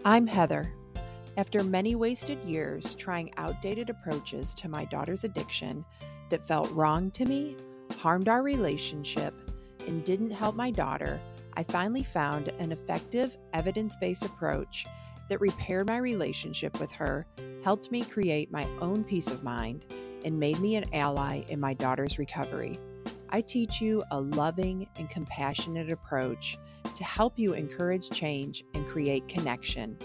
I'm Heather. After many wasted years trying outdated approaches to my daughter's addiction that felt wrong to me, harmed our relationship, and didn't help my daughter, I finally found an effective, evidence-based approach that repaired my relationship with her, helped me create my own peace of mind, and made me an ally in my daughter's recovery. I teach you a loving and compassionate approach to help you encourage change and create connection.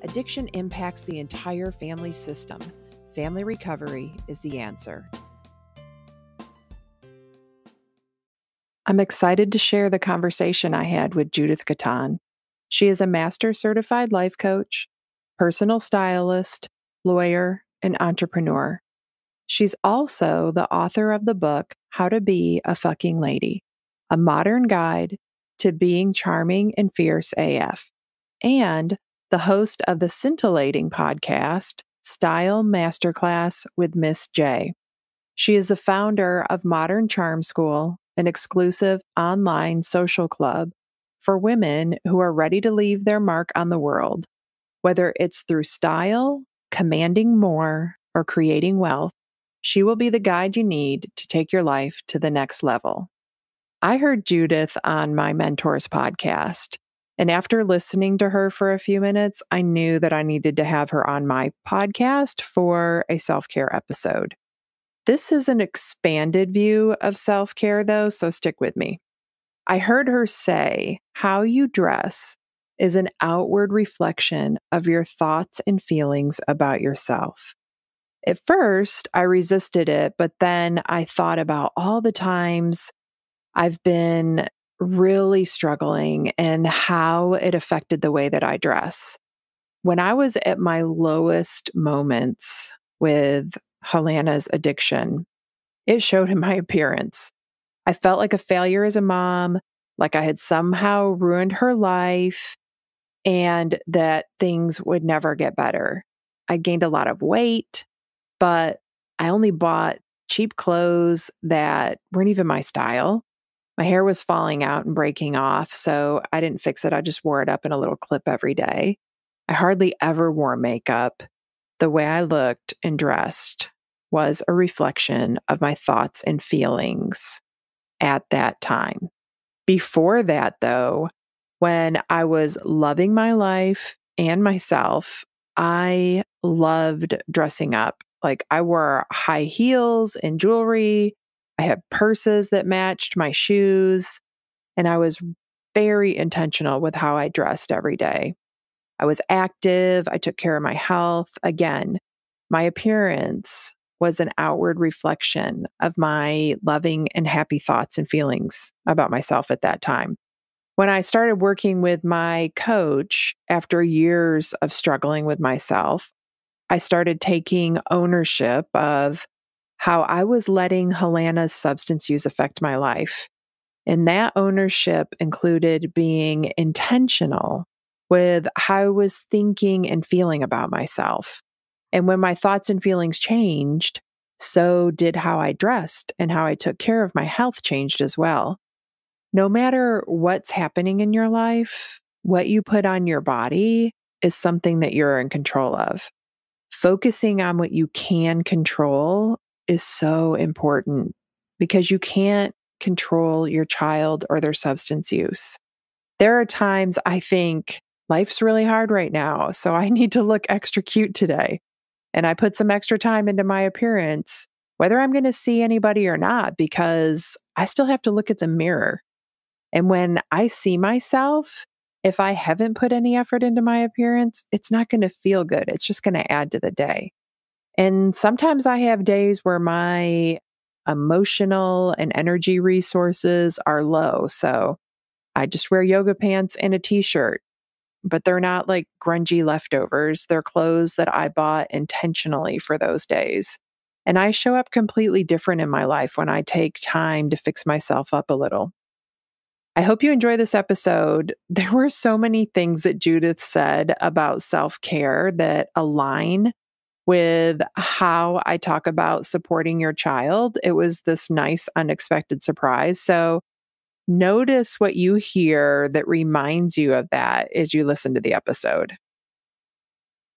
Addiction impacts the entire family system. Family recovery is the answer. I'm excited to share the conversation I had with Judith Gaton. She is a master certified life coach, personal stylist, lawyer, and entrepreneur. She's also the author of the book, How to Be a Fucking Lady, a modern guide to being charming and fierce AF, and the host of the scintillating podcast, Style Masterclass with Miss J. She is the founder of Modern Charm School, an exclusive online social club for women who are ready to leave their mark on the world. Whether it's through style, commanding more, or creating wealth, she will be the guide you need to take your life to the next level. I heard Judith on my mentor's podcast, and after listening to her for a few minutes, I knew that I needed to have her on my podcast for a self-care episode. This is an expanded view of self-care, though, so stick with me. I heard her say, how you dress is an outward reflection of your thoughts and feelings about yourself. At first, I resisted it, but then I thought about all the times I've been really struggling and how it affected the way that I dress. When I was at my lowest moments with Helena's addiction, it showed in my appearance. I felt like a failure as a mom, like I had somehow ruined her life, and that things would never get better. I gained a lot of weight, but I only bought cheap clothes that weren't even my style. My hair was falling out and breaking off, so I didn't fix it. I just wore it up in a little clip every day. I hardly ever wore makeup. The way I looked and dressed was a reflection of my thoughts and feelings at that time. Before that, though, when I was loving my life and myself, I loved dressing up. Like I wore high heels and jewelry. I had purses that matched my shoes, and I was very intentional with how I dressed every day. I was active. I took care of my health. Again, my appearance was an outward reflection of my loving and happy thoughts and feelings about myself at that time. When I started working with my coach after years of struggling with myself, I started taking ownership of how I was letting Helena's substance use affect my life. And that ownership included being intentional with how I was thinking and feeling about myself. And when my thoughts and feelings changed, so did how I dressed, and how I took care of my health changed as well. No matter what's happening in your life, what you put on your body is something that you're in control of. Focusing on what you can control is so important because you can't control your child or their substance use. There are times I think life's really hard right now, so I need to look extra cute today. And I put some extra time into my appearance, whether I'm going to see anybody or not, because I still have to look at the mirror. And when I see myself, if I haven't put any effort into my appearance, it's not going to feel good. It's just going to add to the day. And sometimes I have days where my emotional and energy resources are low. So I just wear yoga pants and a t-shirt, but they're not like grungy leftovers. They're clothes that I bought intentionally for those days. And I show up completely different in my life when I take time to fix myself up a little. I hope you enjoy this episode. There were so many things that Judith said about self-care that align with how I talk about supporting your child. It was this nice, unexpected surprise. So notice what you hear that reminds you of that as you listen to the episode.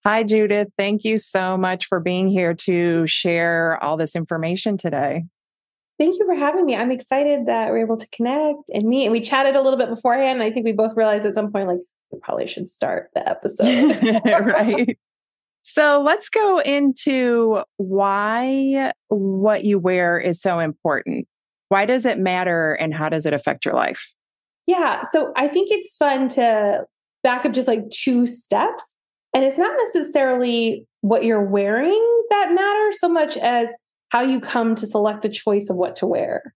Hi, Judith. Thank you so much for being here to share all this information today. Thank you for having me. I'm excited that we're able to connect and meet. And we chatted a little bit beforehand. And I think we both realized at some point, like, we probably should start the episode. Right. So let's go into why what you wear is so important. Why does it matter and how does it affect your life? Yeah. So I think it's fun to back up just like two steps. And it's not necessarily what you're wearing that matters so much as how you come to select the choice of what to wear.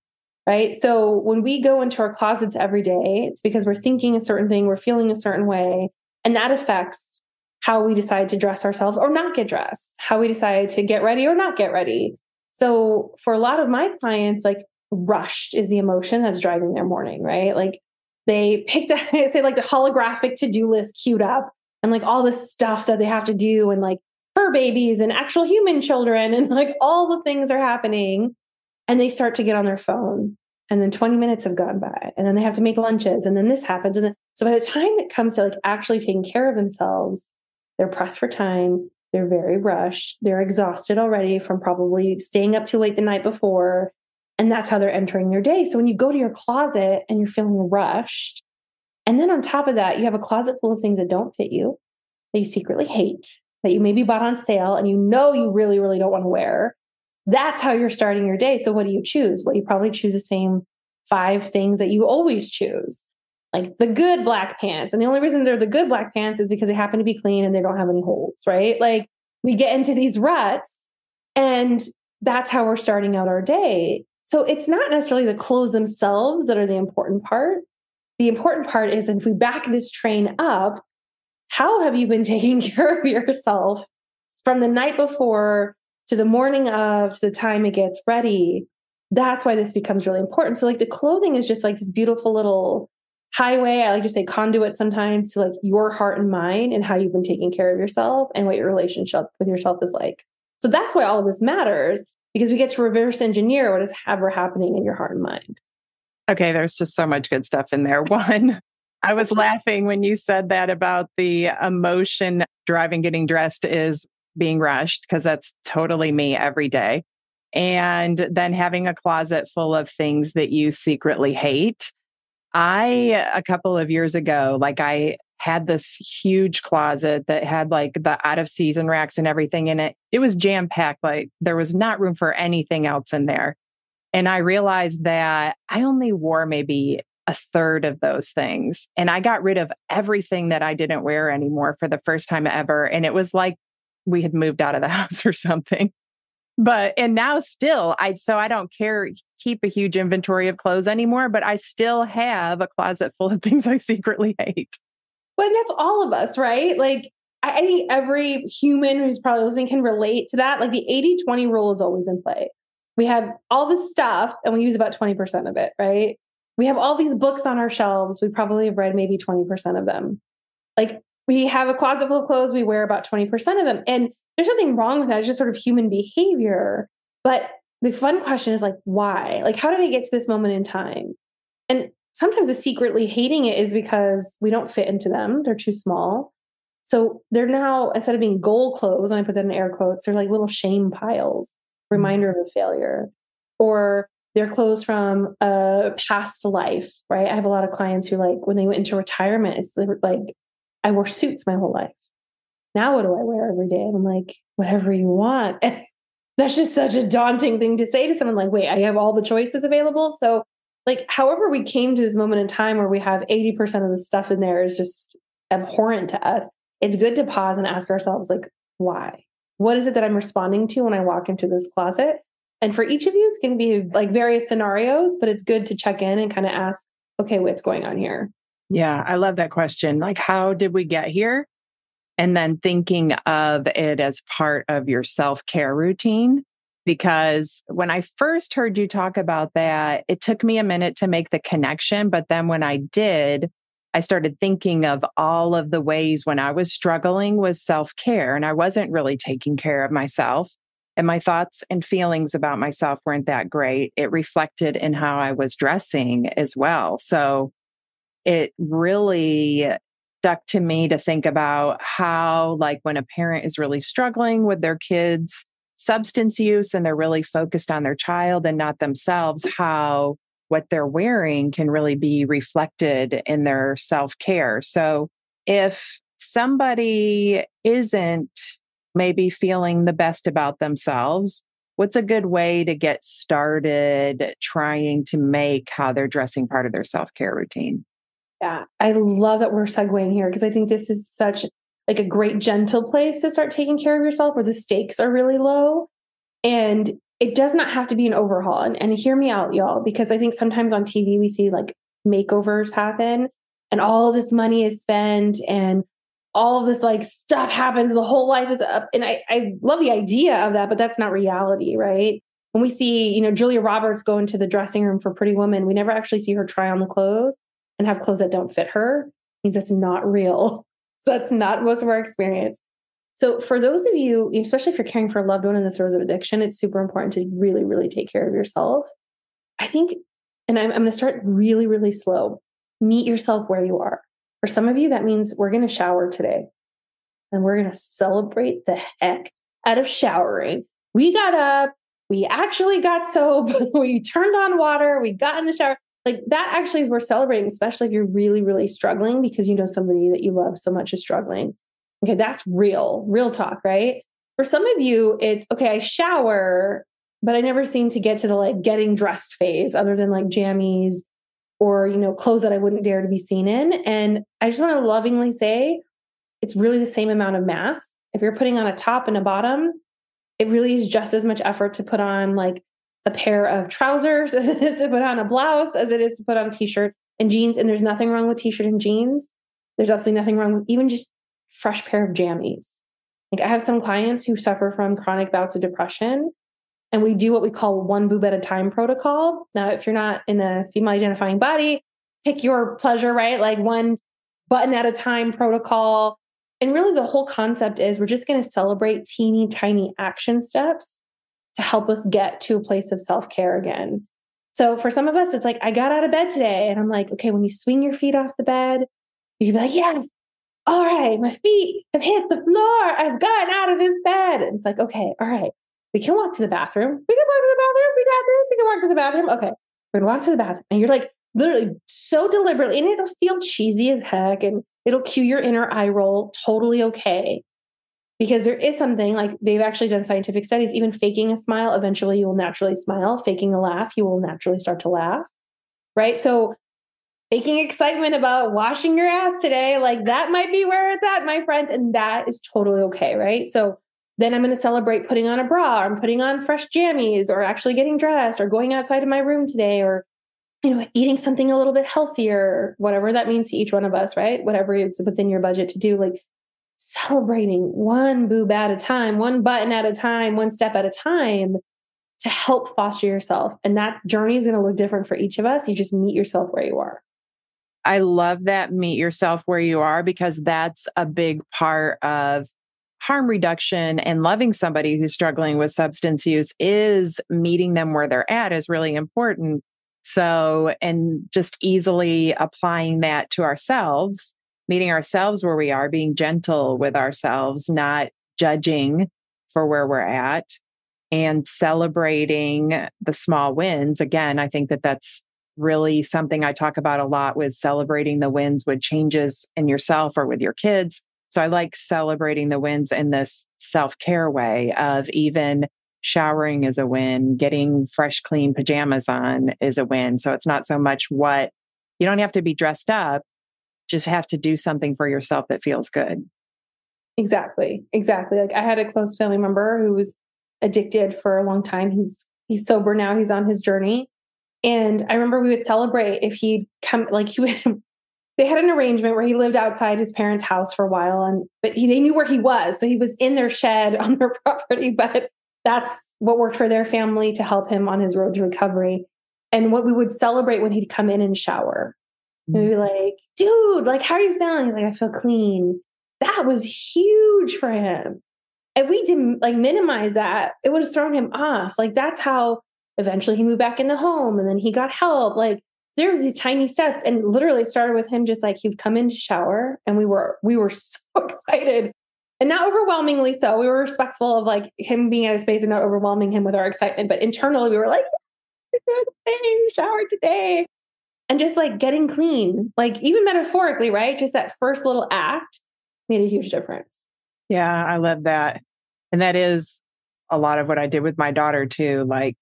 Right. So when we go into our closets every day, it's because we're thinking a certain thing, we're feeling a certain way, and that affects how we decide to dress ourselves or not get dressed, how we decide to get ready or not get ready. So for a lot of my clients, like rushed is the emotion that's driving their morning, right? Like they picked say like the holographic to-do list queued up and like all this stuff that they have to do and like fur babies and actual human children and like all the things are happening. And they start to get on their phone and then 20 minutes have gone by and then they have to make lunches and then this happens. And then, so by the time it comes to like actually taking care of themselves, they're pressed for time. They're very rushed. They're exhausted already from probably staying up too late the night before. And that's how they're entering their day. So when you go to your closet and you're feeling rushed, and then on top of that, you have a closet full of things that don't fit you, that you secretly hate, that you maybe bought on sale and you know you really, really don't want to wear. That's how you're starting your day. So what do you choose? Well, you probably choose the same 5 things that you always choose, like the good black pants. And the only reason they're the good black pants is because they happen to be clean and they don't have any holes, right? Like we get into these ruts and that's how we're starting out our day. So it's not necessarily the clothes themselves that are the important part. The important part is if we back this train up, how have you been taking care of yourself from the night before to the morning of, to the time it gets ready? That's why this becomes really important. So like the clothing is just like this beautiful little highway. I like to say conduit sometimes to like your heart and mind and how you've been taking care of yourself and what your relationship with yourself is like. So that's why all of this matters, because we get to reverse engineer what is ever happening in your heart and mind. Okay, there's just so much good stuff in there. One, I was laughing when you said that about the emotion driving getting dressed is being rushed, because that's totally me every day. And then having a closet full of things that you secretly hate. A couple of years ago, like I had this huge closet that had like the out of season racks and everything in it. It was jam packed. Like there was not room for anything else in there. And I realized that I only wore maybe a third of those things. And I got rid of everything that I didn't wear anymore for the first time ever. And it was like we had moved out of the house or something. And now still, so I don't keep a huge inventory of clothes anymore, but I still have a closet full of things I secretly hate. Well, and that's all of us, right? Like, I think every human who's probably listening can relate to that. Like the 80-20 rule is always in play. We have all this stuff and we use about 20% of it, right? We have all these books on our shelves. We probably have read maybe 20% of them. Like we have a closet full of clothes. We wear about 20% of them. And there's nothing wrong with that. It's just sort of human behavior. But the fun question is like, why? Like, how did I get to this moment in time? And sometimes the secretly hating it is because we don't fit into them. They're too small. So they're now, instead of being goal clothes, and I put that in air quotes, they're like little shame piles, reminder of a failure. Or they're clothes from a past life, right? I have a lot of clients who like, when they went into retirement, it's like, I wore suits my whole life. Now what do I wear every day? And I'm like, whatever you want. And that's just such a daunting thing to say to someone like, wait, I have all the choices available. So like, however we came to this moment in time where we have 80% of the stuff in there is just abhorrent to us. It's good to pause and ask ourselves, like, why? What is it that I'm responding to when I walk into this closet? And for each of you, it's going to be like various scenarios, but it's good to check in and kind of ask, okay, what's going on here? Yeah, I love that question. Like, how did we get here? And then thinking of it as part of your self-care routine. Because when I first heard you talk about that, it took me a minute to make the connection. But then when I did, I started thinking of all of the ways when I was struggling with self-care and I wasn't really taking care of myself. And my thoughts and feelings about myself weren't that great. It reflected in how I was dressing as well. So it really stuck to me to think about how, like, when a parent is really struggling with their kids' substance use and they're really focused on their child and not themselves, how what they're wearing can really be reflected in their self care. So if somebody isn't maybe feeling the best about themselves, what's a good way to get started trying to make how they're dressing part of their self care routine? Yeah, I love that we're segueing here because I think this is such like a great gentle place to start taking care of yourself where the stakes are really low. And it does not have to be an overhaul. And hear me out, y'all, because I think sometimes on TV we see like makeovers happen and all this money is spent and all of this like stuff happens. The whole life is up. And I love the idea of that, but that's not reality, right? When we see, Julia Roberts go into the dressing room for Pretty Woman, we never actually see her try on the clothes and have clothes that don't fit her. It means that's not real. So that's not most of our experience. So for those of you, especially if you're caring for a loved one in the throes of addiction, it's super important to really, really take care of yourself. I think, and I'm going to start really, really slow. Meet yourself where you are. For some of you, that means we're going to shower today and we're going to celebrate the heck out of showering. We got up, we actually got soap, we turned on water, we got in the shower. Like that actually is worth celebrating, especially if you're really, really struggling because somebody that you love so much is struggling. Okay, that's real talk, right? For some of you, it's okay, I shower, but I never seem to get to the like getting dressed phase other than like jammies or, clothes that I wouldn't dare to be seen in. And I just want to lovingly say it's really the same amount of math. If you're putting on a top and a bottom, it really is just as much effort to put on like a pair of trousers as it is to put on a blouse, as it is to put on a t-shirt and jeans. And there's nothing wrong with t-shirt and jeans. There's absolutely nothing wrong with even just fresh pair of jammies. Like I have some clients who suffer from chronic bouts of depression, and we do what we call one boob at a time protocol. Now, if you're not in a female identifying body, pick your pleasure, right? Like one button at a time protocol. And really the whole concept is we're just going to celebrate teeny tiny action steps to help us get to a place of self-care again. So for some of us, it's like, I got out of bed today and I'm like, okay, when you swing your feet off the bed, you can be like, yes, all right, my feet have hit the floor. I've gotten out of this bed. And it's like, okay, all right, we can walk to the bathroom. We can walk to the bathroom. We got this. We can walk to the bathroom. Okay, we're going to walk to the bathroom. And you're like literally so deliberately, and it'll feel cheesy as heck. And it'll cue your inner eye roll. Totally okay. Because there is something like they've actually done scientific studies, even faking a smile, eventually you will naturally smile. Faking a laugh, you will naturally start to laugh. Right. So faking excitement about washing your ass today, like that might be where it's at, my friends. And that is totally okay. Right. So then I'm going to celebrate putting on a bra, or I'm putting on fresh jammies, or actually getting dressed, or going outside of my room today, or, eating something a little bit healthier, whatever that means to each one of us, right? Whatever it's within your budget to do, like celebrating one boob at a time, one button at a time, one step at a time to help foster yourself. And that journey is going to look different for each of us. You just meet yourself where you are. I love that meet yourself where you are, because that's a big part of harm reduction, and loving somebody who's struggling with substance use is meeting them where they're at is really important. So, and just easily applying that to ourselves, meeting ourselves where we are, being gentle with ourselves, not judging for where we're at, and celebrating the small wins. Again, I think that that's really something I talk about a lot, with celebrating the wins with changes in yourself or with your kids. So I like celebrating the wins in this self-care way of even showering is a win, getting fresh, clean pajamas on is a win. So it's not so much what you don't have to be dressed up, just have to do something for yourself that feels good. Exactly. Like I had a close family member who was addicted for a long time. He's sober now. He's on his journey. And I remember we would celebrate if he'd come, like they had an arrangement where he lived outside his parents' house for a while, but they knew where he was. So he was in their shed on their property, but that's what worked for their family to help him on his road to recovery. And what we would celebrate when he'd come in and shower. And we'd be like, dude, like, how are you feeling? He's like, I feel clean. That was huge for him. If we didn't like minimize that, it would have thrown him off. Like that's how eventually he moved back in the home, and then he got help. Like there's these tiny steps, and literally it started with him just like he'd come in to shower, and we were so excited, and not overwhelmingly so. We were respectful of like him being at his space and not overwhelming him with our excitement, but internally we were like, "Yes, we're doing the thing, shower today," and just like getting clean, like even metaphorically, right? Just that first little act made a huge difference. Yeah, I love that. And that is a lot of what I did with my daughter too, like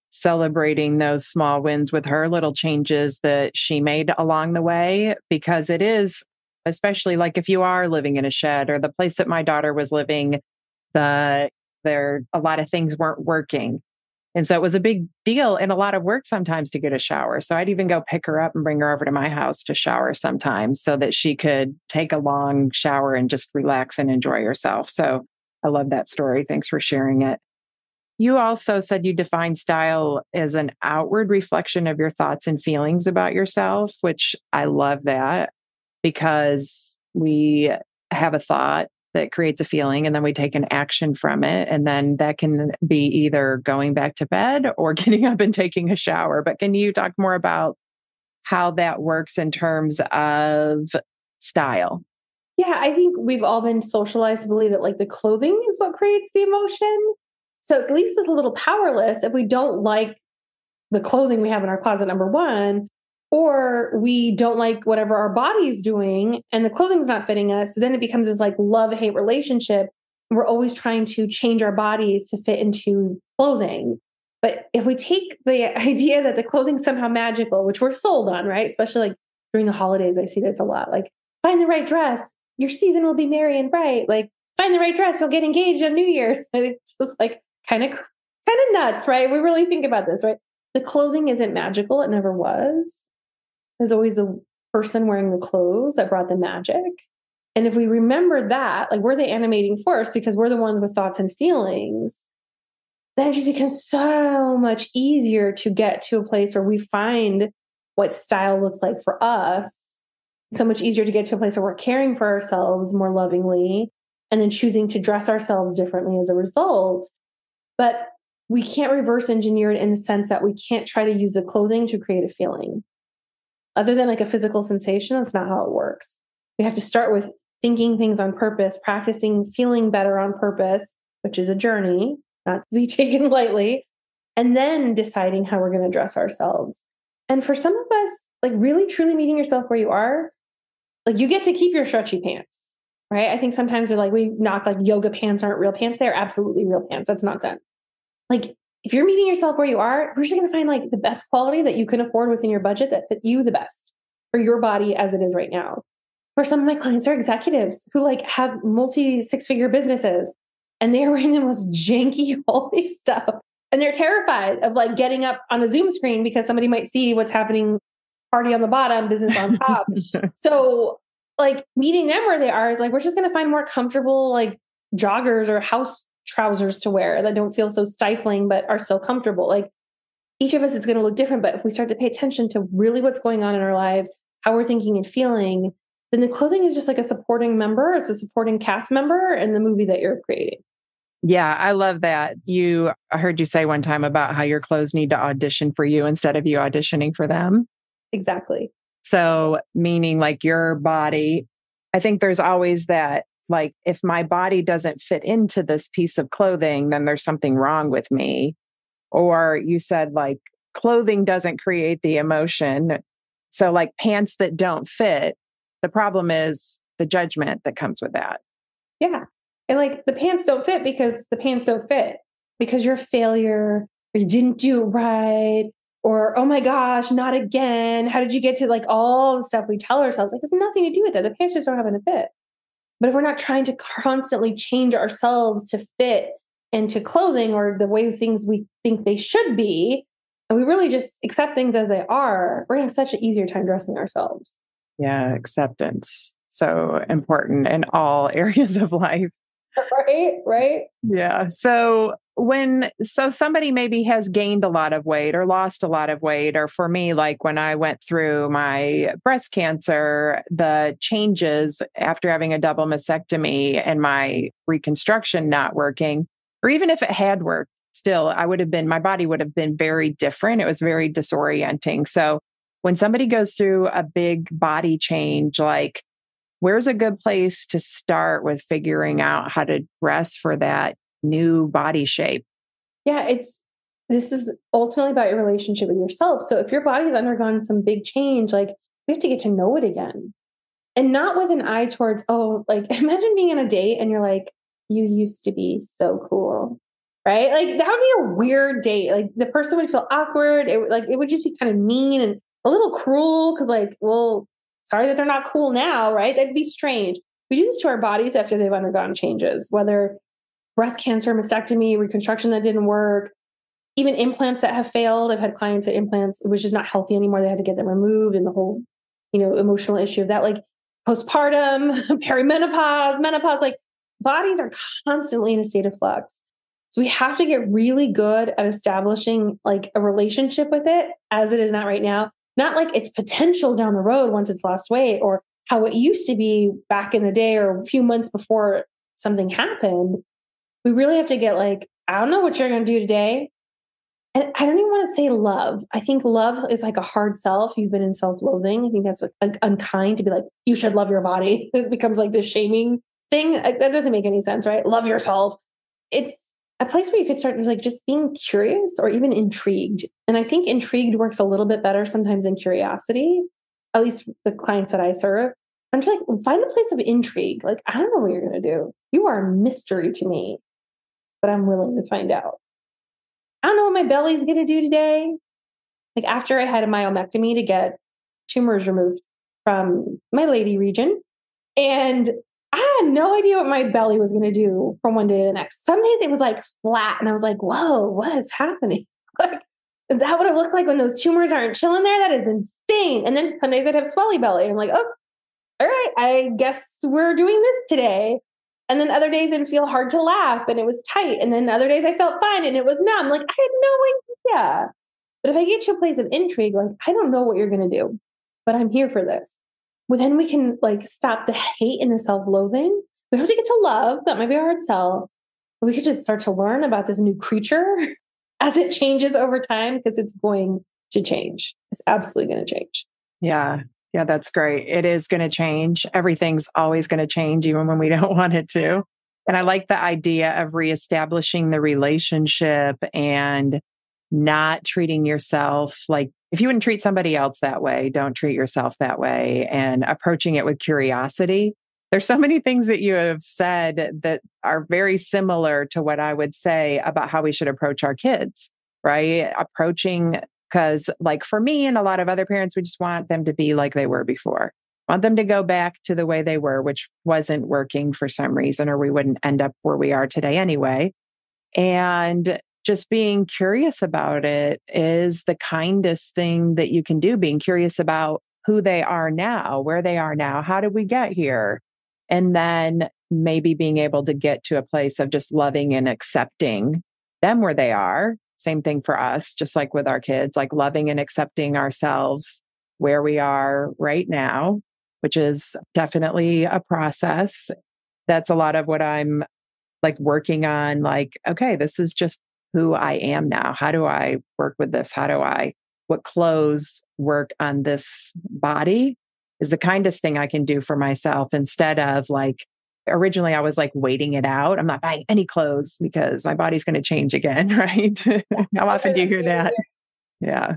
celebrating those small wins with her, little changes that she made along the way, because it is, especially like if you are living in a shed or the place that my daughter was living, a lot of things weren't working. And so it was a big deal and a lot of work sometimes to get a shower. So I'd even go pick her up and bring her over to my house to shower sometimes so that she could take a long shower and just relax and enjoy herself. So I love that story. Thanks for sharing it. You also said you define style as an outward reflection of your thoughts and feelings about yourself, which I love that because we have a thought that creates a feeling and then we take an action from it. And then that can be either going back to bed or getting up and taking a shower. But can you talk more about how that works in terms of style? Yeah, I think we've all been socialized to believe that like the clothing is what creates the emotion. So it leaves us a little powerless if we don't like the clothing we have in our closet, number one, or we don't like whatever our body's doing and the clothing's not fitting us. So then it becomes this like love-hate relationship. We're always trying to change our bodies to fit into clothing. But if we take the idea that the clothing's somehow magical, which we're sold on, right? Especially like during the holidays, I see this a lot. Like, find the right dress, your season will be merry and bright. Like, find the right dress, you'll get engaged on New Year's. And it's just like kind of nuts, right? We really think about this, right? The clothing isn't magical. It never was. There's always the person wearing the clothes that brought the magic. And if we remember that, like we're the animating force because we're the ones with thoughts and feelings, then it just becomes so much easier to get to a place where we find what style looks like for us. So much easier to get to a place where we're caring for ourselves more lovingly and then choosing to dress ourselves differently as a result. But we can't reverse engineer it in the sense that we can't try to use the clothing to create a feeling. Other than like a physical sensation, that's not how it works. We have to start with thinking things on purpose, practicing feeling better on purpose, which is a journey, not to be taken lightly, and then deciding how we're going to dress ourselves. And for some of us, like really truly meeting yourself where you are, like you get to keep your stretchy pants, right? I think sometimes they're like, we knock like yoga pants aren't real pants. They're absolutely real pants. That's nonsense. Like if you're meeting yourself where you are, we're just going to find like the best quality that you can afford within your budget that fit you the best for your body as it is right now. For some of my clients are executives who like have multi six-figure businesses and they're wearing the most janky, holy stuff. And they're terrified of like getting up on a Zoom screen because somebody might see what's happening, party on the bottom, business on top. So like meeting them where they are is like, we're just going to find more comfortable like joggers or house trousers to wear that don't feel so stifling, but are still comfortable. Like each of us is going to look different. But if we start to pay attention to really what's going on in our lives, how we're thinking and feeling, then the clothing is just like a supporting member. It's a supporting cast member in the movie that you're creating. Yeah, I love that. I heard you say one time about how your clothes need to audition for you instead of you auditioning for them. Exactly. So meaning like your body, I think there's always that, like, if my body doesn't fit into this piece of clothing, then there's something wrong with me. Or you said like clothing doesn't create the emotion. So like pants that don't fit, the problem is the judgment that comes with that. Yeah. And like the pants don't fit because the pants don't fit because you're a failure or you didn't do it right. Or, oh my gosh, not again. How did you get to like all the stuff we tell ourselves? Like, there's nothing to do with it. The pants just don't happen to fit. But if we're not trying to constantly change ourselves to fit into clothing or the way things we think they should be, and we really just accept things as they are, we're going to have such an easier time dressing ourselves. Yeah, acceptance. So important in all areas of life. Right. Yeah. So somebody maybe has gained a lot of weight or lost a lot of weight, or for me, like when I went through my breast cancer, the changes after having a double mastectomy and my reconstruction not working, or even if it had worked, still, my body would have been very different. It was very disorienting. So when somebody goes through a big body change, like where's a good place to start with figuring out how to dress for that new body shape? Yeah, this is ultimately about your relationship with yourself. So if your body's undergone some big change, like we have to get to know it again. And not with an eye towards, oh, like imagine being on a date and you're like, you used to be so cool. Right? Like that would be a weird date. Like the person would feel awkward. It would just be kind of mean and a little cruel because like, well, sorry that they're not cool now, right? That'd be strange. We do this to our bodies after they've undergone changes, whether breast cancer, mastectomy, reconstruction that didn't work, even implants that have failed. I've had clients that implants, it was just not healthy anymore. They had to get them removed and the whole, emotional issue of that, like postpartum, perimenopause, menopause, like bodies are constantly in a state of flux. So we have to get really good at establishing like a relationship with it as it is not right now, not like its potential down the road once it's lost weight or how it used to be back in the day or a few months before something happened. We really have to get like, I don't know what you're going to do today. And I don't even want to say love. I think love is like a hard sell if you've been in self-loathing. I think that's like unkind to be like, you should love your body. It becomes like this shaming thing. That doesn't make any sense, right? Love yourself. It's a place where you could start like just being curious or even intrigued. And I think intrigued works a little bit better sometimes than curiosity, at least the clients that I serve. I'm just like, find a place of intrigue. Like, I don't know what you're going to do. You are a mystery to me, but I'm willing to find out. I don't know what my belly's going to do today. Like after I had a myomectomy to get tumors removed from my lady region. And I had no idea what my belly was going to do from one day to the next. Some days it was like flat and I was like, whoa, what is happening? Like, is that what it looked like when those tumors aren't chilling there? That is insane. And then some days I'd have swelly belly. And I'm like, oh, all right, I guess we're doing this today. And then other days it'd feel hard to laugh and it was tight. And then other days I felt fine and it was numb. Like I had no idea. But if I get to a place of intrigue, like I don't know what you're going to do, but I'm here for this. Well, then we can like stop the hate and the self-loathing. We have to get to love. That might be a hard sell. But we could just start to learn about this new creature as it changes over time because it's going to change. It's absolutely going to change. Yeah. Yeah, that's great. It is going to change. Everything's always going to change, even when we don't want it to. And I like the idea of reestablishing the relationship and not treating yourself like if you wouldn't treat somebody else that way, don't treat yourself that way, and approaching it with curiosity. There's so many things that you have said that are very similar to what I would say about how we should approach our kids, right? Approaching because like for me and a lot of other parents, we just want them to be like they were before. Want them to go back to the way they were, which wasn't working for some reason, or we wouldn't end up where we are today anyway. And just being curious about it is the kindest thing that you can do. Being curious about who they are now, where they are now, how did we get here? And then maybe being able to get to a place of just loving and accepting them where they are. Same thing for us, just like with our kids, like loving and accepting ourselves where we are right now, which is definitely a process. That's a lot of what I'm like working on. Like, okay, this is just who I am now. How do I work with this? What clothes work on this body is the kindest thing I can do for myself instead of like, originally I was like waiting it out. I'm not buying any clothes because my body's going to change again, right? How often do you hear that? Yeah.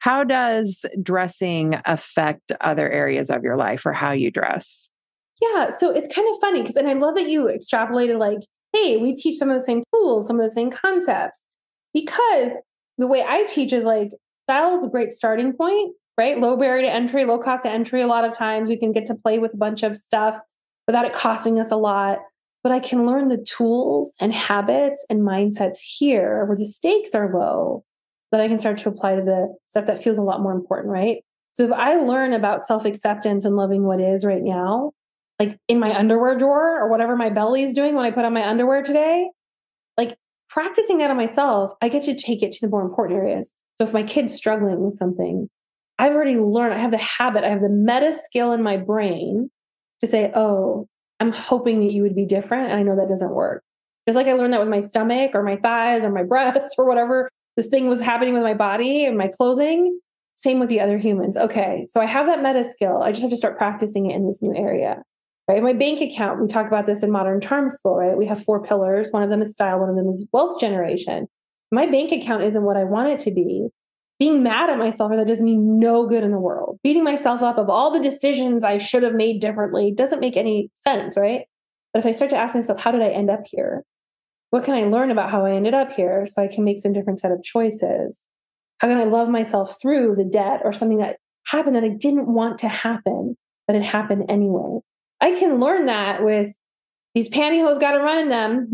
How does dressing affect other areas of your life or how you dress? Yeah. So it's kind of funny because, and I love that you extrapolated like, hey, we teach some of the same tools, some of the same concepts, because the way I teach is like style is a great starting point, right? Low barrier to entry, low cost to entry. A lot of times we can get to play with a bunch of stuff without it costing us a lot. But I can learn the tools and habits and mindsets here where the stakes are low that I can start to apply to the stuff that feels a lot more important, right? So if I learn about self-acceptance and loving what is right now, like in my underwear drawer or whatever my belly is doing when I put on my underwear today, like practicing that on myself, I get to take it to the more important areas. So if my kid's struggling with something, I've already learned, I have the habit, I have the meta skill in my brain to say, oh, I'm hoping that you would be different. And I know that doesn't work. Just like I learned that with my stomach or my thighs or my breasts or whatever this thing was happening with my body and my clothing. same with the other humans. Okay, so I have that meta skill. I just have to start practicing it in this new area, right? My bank account, we talk about this in Modern Charm School, right? We have 4 pillars. One of them is style. One of them is wealth generation. My bank account isn't what I want it to be. Being mad at myself for that doesn't mean no good in the world. Beating myself up of all the decisions I should have made differently doesn't make any sense, right? But if I start to ask myself, how did I end up here? What can I learn about how I ended up here so I can make some different set of choices? How can I love myself through the debt or something that happened that I didn't want to happen, but it happened anyway? I can learn that with these pantyhose got to run in them,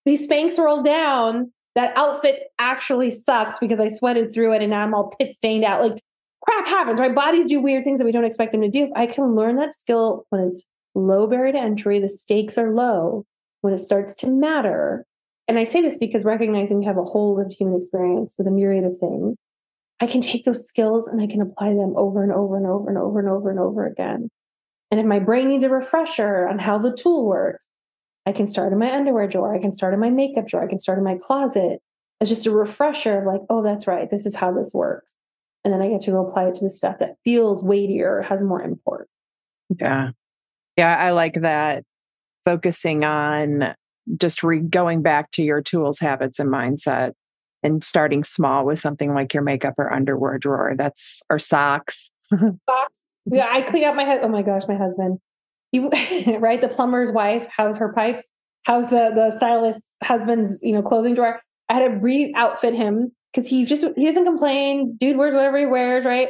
these Spanx rolled down, that outfit actually sucks because I sweated through it and now I'm all pit stained out. Like crap happens, right? Bodies do weird things that we don't expect them to do. I can learn that skill when it's low barrier to entry, the stakes are low, when it starts to matter. And I say this because recognizing we have a whole lived human experience with a myriad of things, I can take those skills and I can apply them over and over and over and over and over and over again. And if my brain needs a refresher on how the tool works, I can start in my underwear drawer. I can start in my makeup drawer. I can start in my closet as just a refresher of like, oh, that's right. This is how this works. And then I get to go apply it to the stuff that feels weightier, has more import. Yeah. Yeah. I like that. Focusing on just going back to your tools, habits, and mindset and starting small with something like your makeup or underwear drawer. Or socks. Socks. Yeah. I clean out my head. Oh my gosh, my husband. You right? The plumber's wife, how's her pipes? How's the stylist's husband's, clothing drawer? I had to re-outfit him because he doesn't complain. Dude wears whatever he wears, right?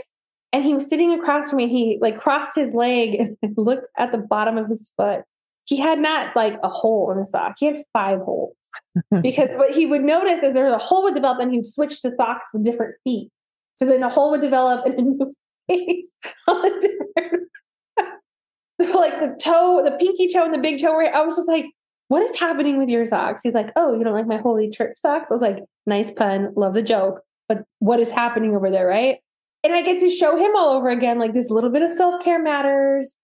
And he was sitting across from me. He like crossed his leg and looked at the bottom of his foot. He had not like a hole in the sock. He had 5 holes. Because what he would notice is there was a hole would develop and he'd switch the socks with different feet. So then a hole would develop and a new face on a different so like the pinky toe and the big toe, I was just like, what is happening with your socks? He's like, oh, you don't like my holy trick socks? I was like, nice pun, love the joke, but what is happening over there, right? And I get to show him all over again, like this little bit of self-care matters.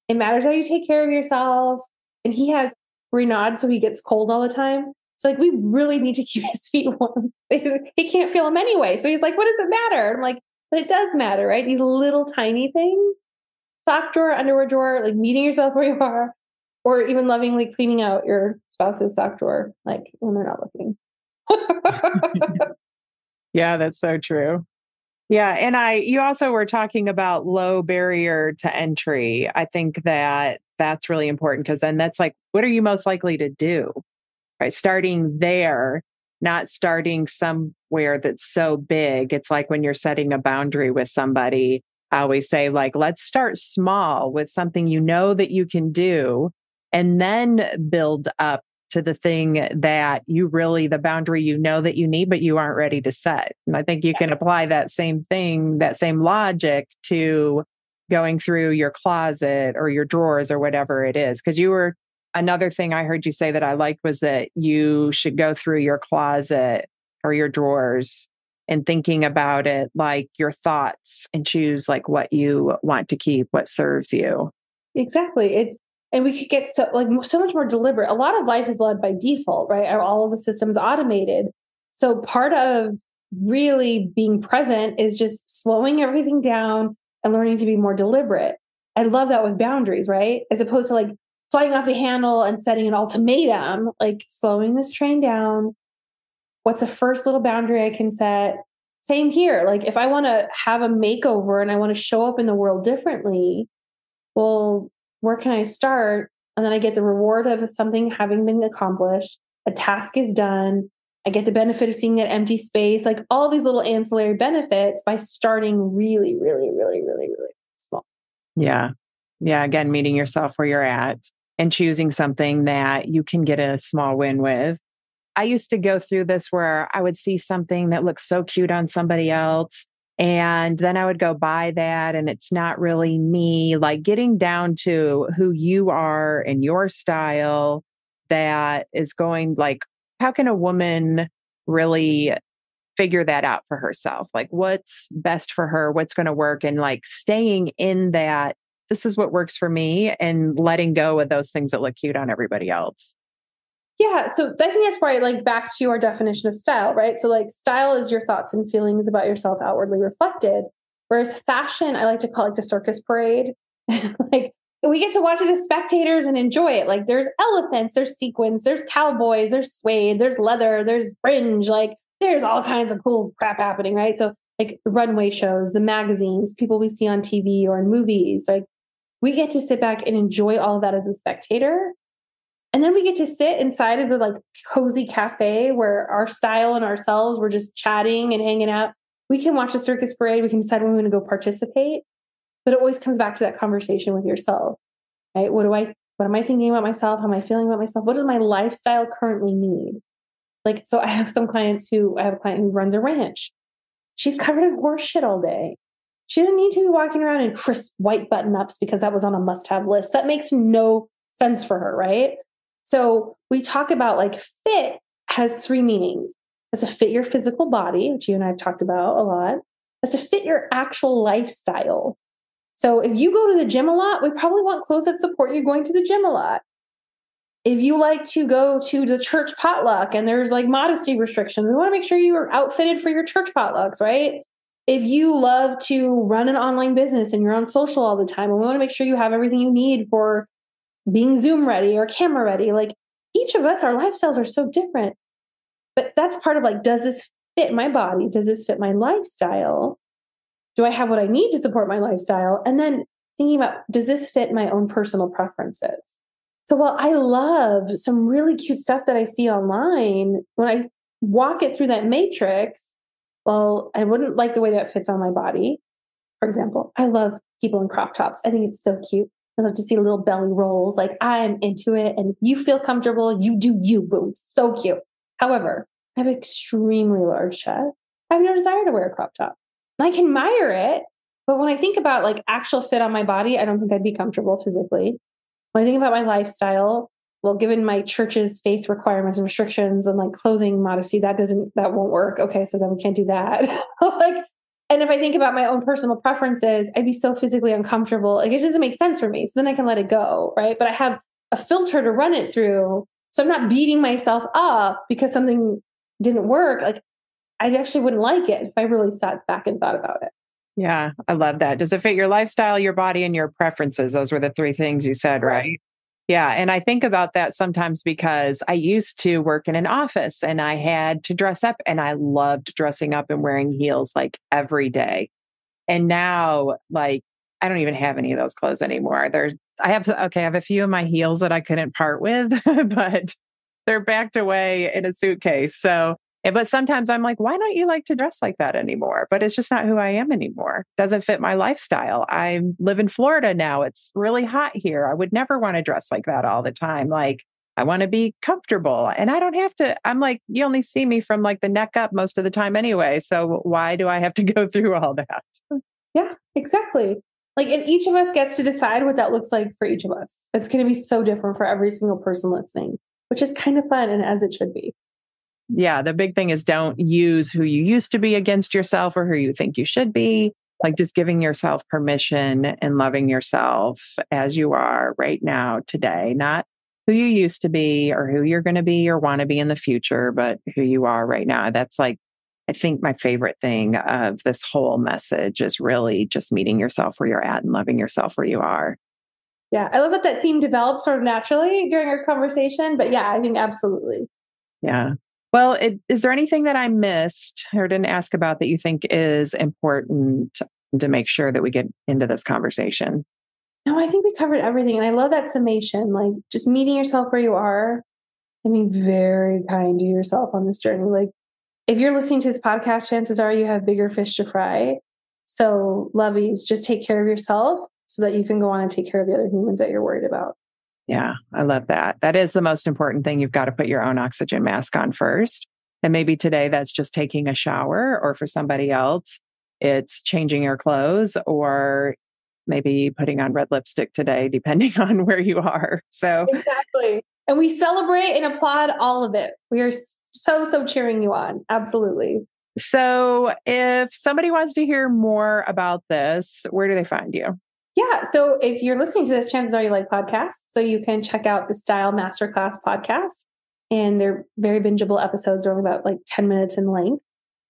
It matters how you take care of yourself. And he has Raynaud, so he gets cold all the time. So like, we really need to keep his feet warm. He can't feel them anyway. So he's like, what does it matter? I'm like, but it does matter, right? These little tiny things. Sock drawer, underwear drawer, like meeting yourself where you are, or even lovingly cleaning out your spouse's sock drawer, like when they're not looking. Yeah, that's so true. Yeah. And you also were talking about low barrier to entry. I think that's really important because then that's like, what are you most likely to do? Right. Starting there, not starting somewhere that's so big. It's like when you're setting a boundary with somebody, I always say, like, let's start small with something that you can do, and then build up to the thing that the boundary that you need, but you aren't ready to set. And I think you can apply that same thing, that same logic to going through your closet or your drawers or whatever it is. Because another thing I heard you say that I liked was that you should go through your closet or your drawers and thinking about it like your thoughts and choose like what you want to keep, what serves you. Exactly. And we could get so much more deliberate. A lot of life is led by default, right? All of the systems automated. So part of really being present is just slowing everything down and learning to be more deliberate. I love that with boundaries, right? As opposed to like flying off the handle and setting an ultimatum, like slowing this train down. What's the first little boundary I can set? Same here. Like if I want to have a makeover and I want to show up in the world differently, well, where can I start? And then I get the reward of something having been accomplished. A task is done. I get the benefit of seeing that empty space, like all these little ancillary benefits by starting really, really, really, really, really small. Yeah. Yeah. Again, meeting yourself where you're at and choosing something that you can get a small win with. I used to go through this where I would see something that looks so cute on somebody else. And then I would go buy that and it's not really me, like getting down to who you are and your style that is going like, how can a woman really figure that out for herself? Like what's best for her, what's going to work, and like staying in that, this is what works for me, and letting go of those things that look cute on everybody else. Yeah. So I think that's right. Like back to our definition of style, right? So like style is your thoughts and feelings about yourself outwardly reflected Whereas fashion, I like to call it the circus parade. Like we get to watch it as spectators and enjoy it. Like there's elephants, there's sequins, there's cowboys, there's suede, there's leather, there's fringe, like there's all kinds of cool crap happening, right? So like the runway shows, the magazines, people we see on TV or in movies, like we get to sit back and enjoy all of that as a spectator. And then we get to sit inside of the like cozy cafe where our style and ourselves, we're just chatting and hanging out. We can watch the circus parade. We can decide when we're going to go participate. But it always comes back to that conversation with yourself, right? What am I thinking about myself? How am I feeling about myself? What does my lifestyle currently need? Like, so I have a client who runs a ranch. She's covered in horse shit all day. She doesn't need to be walking around in crisp white button ups because that was on a must-have list. That makes no sense for her, right? So we talk about like fit has three meanings. It's to fit your physical body, which you and I have talked about a lot. It's to fit your actual lifestyle. So if you go to the gym a lot, we probably want clothes that support you going to the gym a lot. If you like to go to the church potluck and there's like modesty restrictions, we want to make sure you are outfitted for your church potlucks, right? If you love to run an online business and you're on social all the time, we want to make sure you have everything you need for being Zoom ready or camera ready. Like each of us, our lifestyles are so different. But that's part of like, does this fit my body? Does this fit my lifestyle? Do I have what I need to support my lifestyle? And then thinking about, does this fit my own personal preferences? So while I love some really cute stuff that I see online, when I walk it through that matrix, well, I wouldn't like the way that fits on my body. For example, I love people in crop tops. I think it's so cute. I love to see little belly rolls. Like I'm into it. And if you feel comfortable, you do you, boom. So cute. However, I have an extremely large chest. I have no desire to wear a crop top. I can admire it. But when I think about like actual fit on my body, I don't think I'd be comfortable physically. When I think about my lifestyle, well, given my church's faith requirements and restrictions and like clothing modesty, that won't work. Okay. So then we can't do that. Like, and if I think about my own personal preferences, I'd be so physically uncomfortable. Like it doesn't make sense for me. So then I can let it go. Right. But I have a filter to run it through. So I'm not beating myself up because something didn't work. Like I actually wouldn't like it if I really sat back and thought about it. Yeah, I love that. Does it fit your lifestyle, your body, and your preferences? Those were the three things you said, right? Yeah. And I think about that sometimes because I used to work in an office and I had to dress up and I loved dressing up and wearing heels like every day. And now, like, I don't even have any of those clothes anymore. I have a few of my heels that I couldn't part with, but they're backed away in a suitcase. So, but sometimes I'm like, why don't you like to dress like that anymore? But it's just not who I am anymore. Doesn't fit my lifestyle. I live in Florida now. It's really hot here. I would never want to dress like that all the time. Like I want to be comfortable and I don't have to. I'm like, you only see me from like the neck up most of the time anyway. So why do I have to go through all that? Yeah, exactly. Like, and each of us gets to decide what that looks like for each of us. It's going to be so different for every single person listening, which is kind of fun and as it should be. Yeah, the big thing is don't use who you used to be against yourself or who you think you should be. Like just giving yourself permission and loving yourself as you are right now, today, not who you used to be or who you're going to be or want to be in the future, but who you are right now. That's like, I think my favorite thing of this whole message is really just meeting yourself where you're at and loving yourself where you are. Yeah, I love that theme developed sort of naturally during our conversation. But yeah, I think absolutely. Yeah. Well, is there anything that I missed or didn't ask about that you think is important to make sure that we get into this conversation? No, I think we covered everything. And I love that summation, like just meeting yourself where you are and being very kind to yourself on this journey. Like if you're listening to this podcast, chances are you have bigger fish to fry. So lovies, just take care of yourself so that you can go on and take care of the other humans that you're worried about. Yeah, I love that. That is the most important thing. You've got to put your own oxygen mask on first. And maybe today that's just taking a shower, or for somebody else, it's changing your clothes or maybe putting on red lipstick today, depending on where you are. So exactly. And we celebrate and applaud all of it. We are so cheering you on. Absolutely. So if somebody wants to hear more about this, where do they find you? Yeah. So if you're listening to this, chances are you like podcasts. So you can check out the Style Masterclass podcast. And they're very bingeable episodes. They're only about like 10 minutes in length.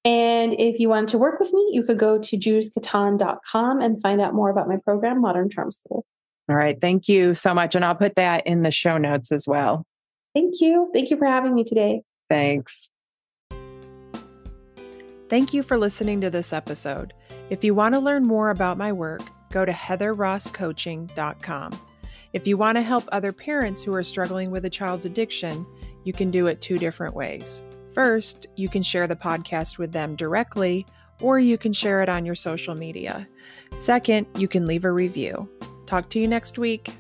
And if you want to work with me, you could go to judithgaton.com and find out more about my program, Modern Charm School. All right. Thank you so much. And I'll put that in the show notes as well. Thank you. Thank you for having me today. Thanks. Thank you for listening to this episode. If you want to learn more about my work, go to heatherrosscoaching.com. If you want to help other parents who are struggling with a child's addiction, you can do it 2 different ways. First, you can share the podcast with them directly, or you can share it on your social media. Second, you can leave a review. Talk to you next week.